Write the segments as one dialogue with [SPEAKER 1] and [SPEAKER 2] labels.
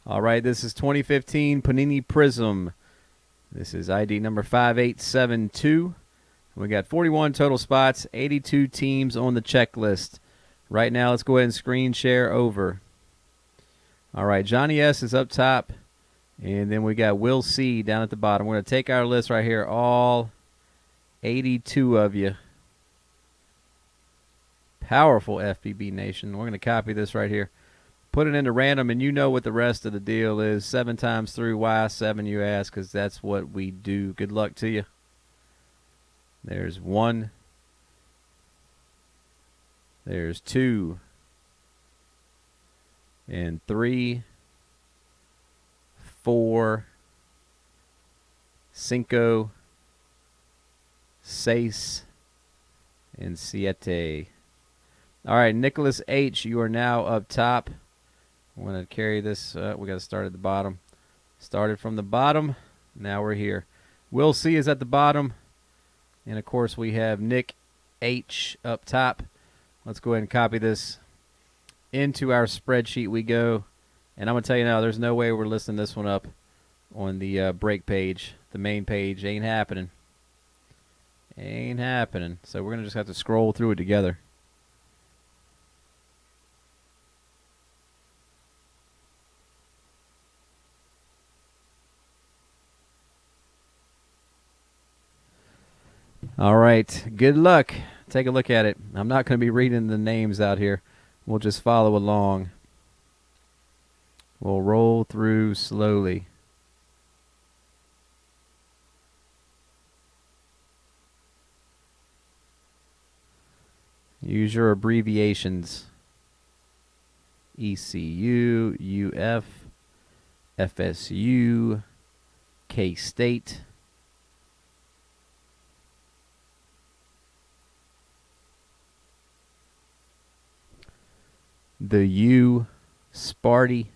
[SPEAKER 1] All right, this is 2015 Panini Prizm. This is ID number 5872. We got 41 total spots, 82 teams on the checklist. Right now, let's go ahead and screen share over. All right, Johnny S. is up top, and then we got Will C. down at the bottom. We're going to take our list right here, all 82 of you. Powerful FBB Nation. We're going to copy this right here. Put it into random, and you know what the rest of the deal is. 7 times through. Why 7, you ask? Because that's what we do. Good luck to you. There's 1. There's 2. And 3. 4. 5. 6. And 7. All right, Nicholas H., you are now up top. I'm going to carry this. We got to start at the bottom. Started from the bottom. Now we're here. Will C. is at the bottom. And, of course, we have Nick H. up top. Let's go ahead and copy this into our spreadsheet we go. And I'm going to tell you now, there's no way we're listing this one up on the break page. The main page ain't happening. Ain't happening. So we're going to just have to scroll through it together. All right, good luck. Take a look at it. I'm not going to be reading the names out here. We'll just follow along. We'll roll through slowly. Use your abbreviations. ECU, UF, FSU, K-State. The U, Sparty.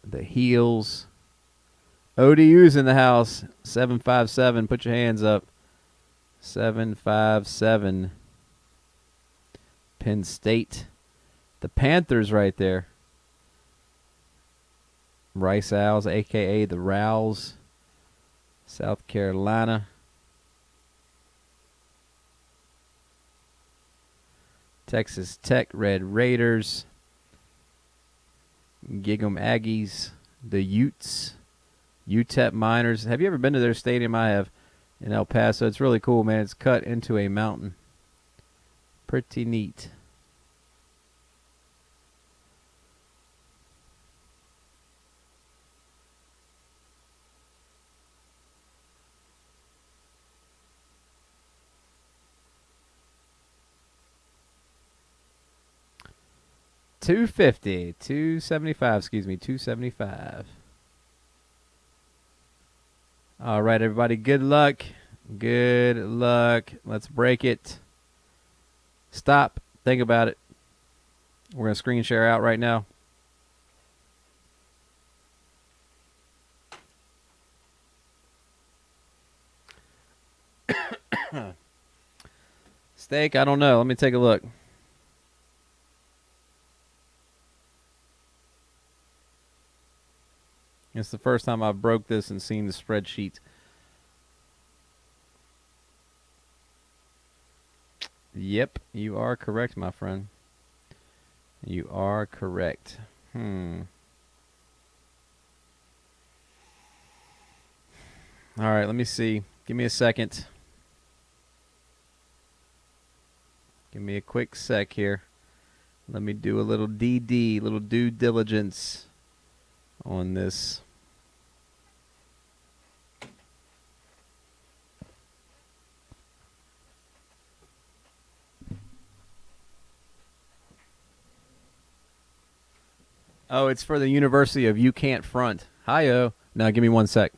[SPEAKER 1] The Heels. ODU's in the house. 757. Put your hands up. 757. Penn State. The Panthers right there. Rice Owls, a.k.a. the Rowls. South Carolina. Texas Tech Red Raiders. Gig'em Aggies. The Utes. UTEP Miners. Have you ever been to their stadium? I have, in El Paso. It's really cool, man. It's cut into a mountain. Pretty neat. $250, $275. Excuse me, $275. All right, everybody. Good luck. Good luck. Let's break it. Stop. Think about it. We're going to screen share out right now. Steak, I don't know. Let me take a look. It's the first time I've broke this and seen the spreadsheet. Yep, you are correct, my friend. You are correct. All right, let me see. Give me a second. Give me a quick sec here. Let me do a little DD, little due diligence on this. Oh, it's for the University of You Can't Front. Hi-yo. Now, give me one sec.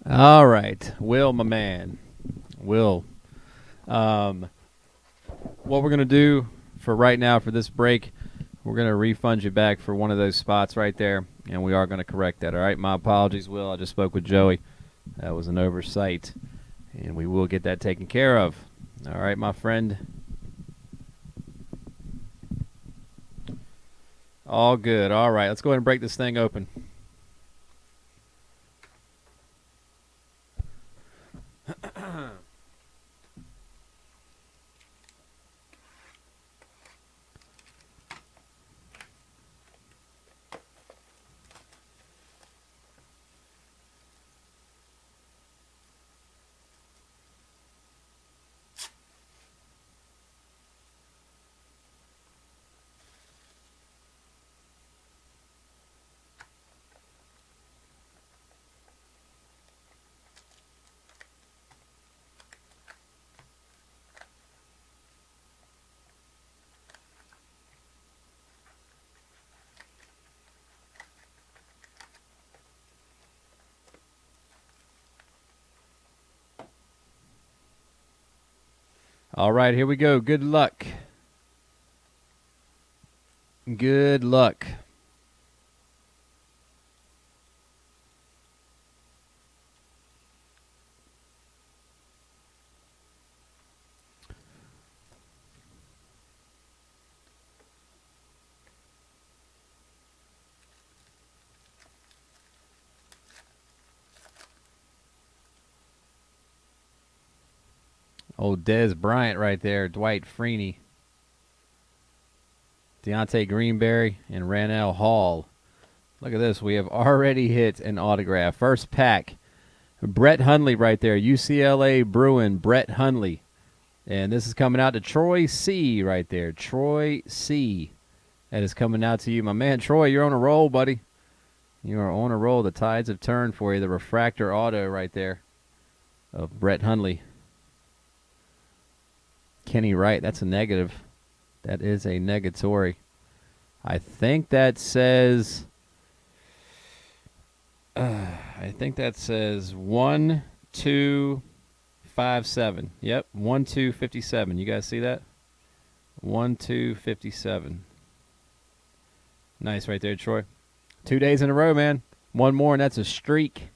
[SPEAKER 1] All right, Will, my man, Will. What we're gonna do for right now for this break, we're gonna refund you back for one of those spots right there, and we are gonna correct that. All right, my apologies, Will. I just spoke with Joey. That was an oversight, and we will get that taken care of. All right, my friend. All good. All right, let's go ahead and break this thing open. All right, here we go. Good luck. Good luck. Old Dez Bryant right there. Dwight Freeney. Deontay Greenberry and Ranell Hall. Look at this. We have already hit an autograph. First pack. Brett Hundley right there. UCLA Bruin. Brett Hundley. And this is coming out to Troy C. right there. Troy C. That is coming out to you. My man Troy, you're on a roll, buddy. You are on a roll. The tides have turned for you. The refractor auto right there of Brett Hundley. Kenny Wright, that's a negative. That is a negatory. I think that says 1, 2, 5, 7. Yep, 1, 2, 57. You guys see that? 1, 2, 57. Nice right there, Troy. 2 days in a row, man. One more, and that's a streak.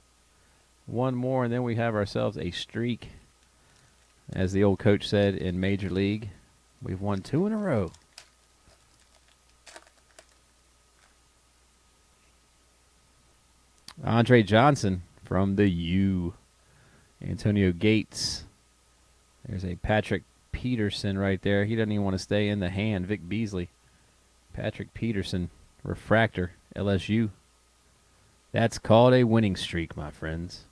[SPEAKER 1] One more, and then we have ourselves a streak. As the old coach said in Major League, we've won 2 in a row. Andre Johnson from the U. Antonio Gates. There's a Patrick Peterson right there. He doesn't even want to stay in the hand. Vic Beasley. Patrick Peterson. Refractor. LSU. That's called a winning streak, my friends.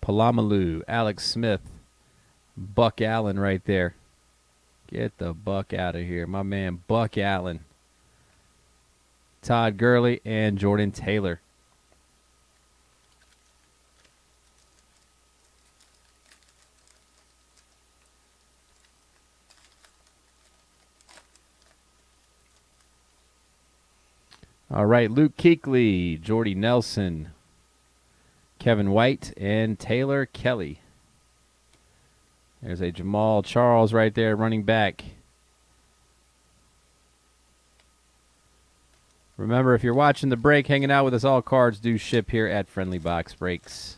[SPEAKER 1] Palamalu, Alex Smith, Buck Allen right there. Get the Buck out of here. My man Buck Allen. Todd Gurley and Jordan Taylor. All right, Luke Kuechly, Jordy Nelson, Kevin White, and Taylor Kelly. There's a Jamal Charles right there, running back. Remember, if you're watching the break, hanging out with us, all cards do ship here at Friendly Box Breaks.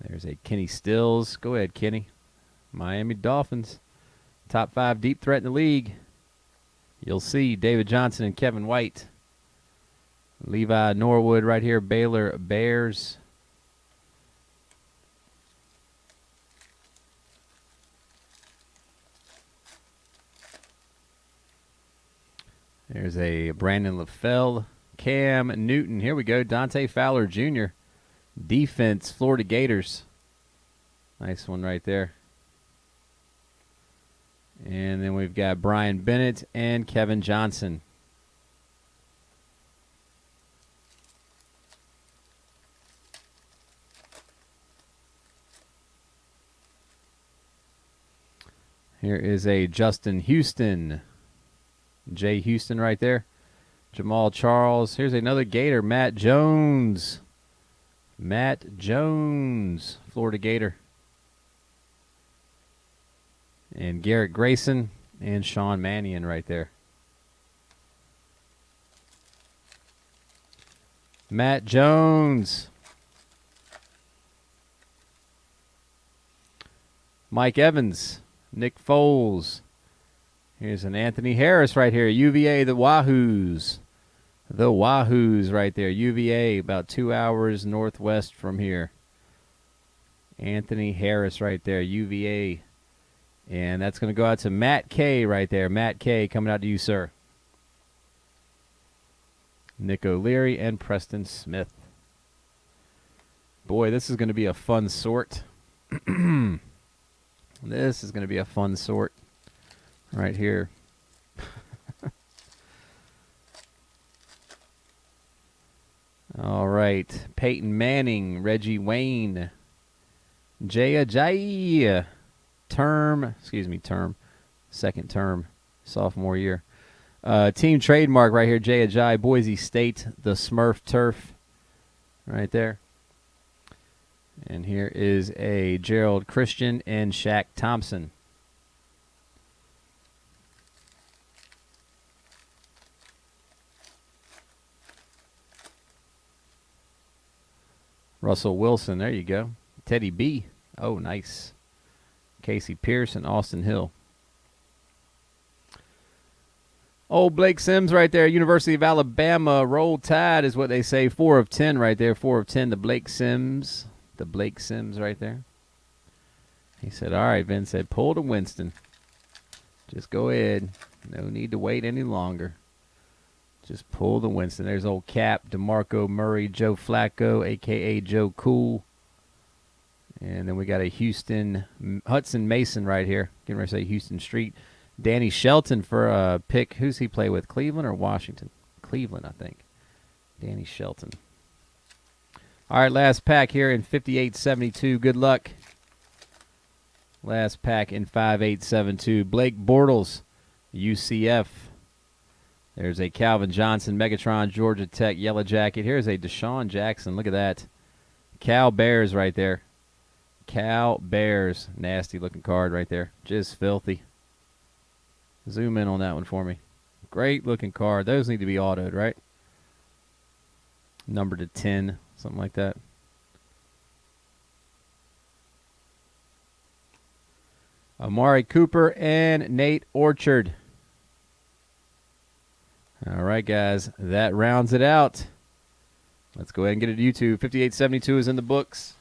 [SPEAKER 1] There's a Kenny Stills. Go ahead, Kenny. Miami Dolphins. Top 5 deep threat in the league. You'll see David Johnson and Kevin White. Levi Norwood right here, Baylor Bears. There's a Brandon LaFell, Cam Newton. Here we go, Dante Fowler Jr. Defense, Florida Gators. Nice one right there. And then we've got Brian Bennett and Kevin Johnson. Here is a Justin Houston. Jay Houston right there. Jamal Charles. Here's another Gator, Matt Jones. Matt Jones, Florida Gator. And Garrett Grayson and Sean Mannion right there. Matt Jones. Mike Evans. Nick Foles. Here's an Anthony Harris right here. UVA, the Wahoos. The Wahoos right there. UVA, about 2 hours northwest from here. Anthony Harris right there. UVA. And that's going to go out to Matt K right there. Matt K coming out to you, sir. Nick O'Leary and Preston Smith. Boy, this is going to be a fun sort. This is going to be a fun sort right here. All right. Peyton Manning, Reggie Wayne, Jay Ajayi, second term, sophomore year. Team trademark right here, Jay Ajayi, Boise State, the Smurf Turf right there. And here is a Gerald Christian and Shaq Thompson. Russell Wilson, there you go. Teddy B. Oh, nice. Casey Pierce and Austin Hill. Old Blake Sims right there. University of Alabama. Roll Tide is what they say. 4 of 10 right there. 4 of 10 to Blake Sims. The Blake Sims right there. He said, all right, Vince said, pull to Winston. Just go ahead. No need to wait any longer. Just pull the Winston. There's old Cap, DeMarco Murray, Joe Flacco, a.k.a. Joe Cool. And then we got a Hudson Mason right here. Getting ready to say Houston Street. Danny Shelton for a pick. Who's he play with, Cleveland or Washington? Cleveland, I think. Danny Shelton. All right, last pack here in 5872. Good luck. Last pack in 5872. Blake Bortles, UCF. There's a Calvin Johnson, Megatron, Georgia Tech, Yellow Jacket. Here's a Deshaun Jackson. Look at that. Cal Bears right there. Cal Bears. Nasty looking card right there. Just filthy. Zoom in on that one for me. Great looking card. Those need to be autoed, right? Numbered to 10, something like that. Amari Cooper and Nate Orchard. All right, guys. That rounds it out. Let's go ahead and get it to YouTube. 5872 is in the books.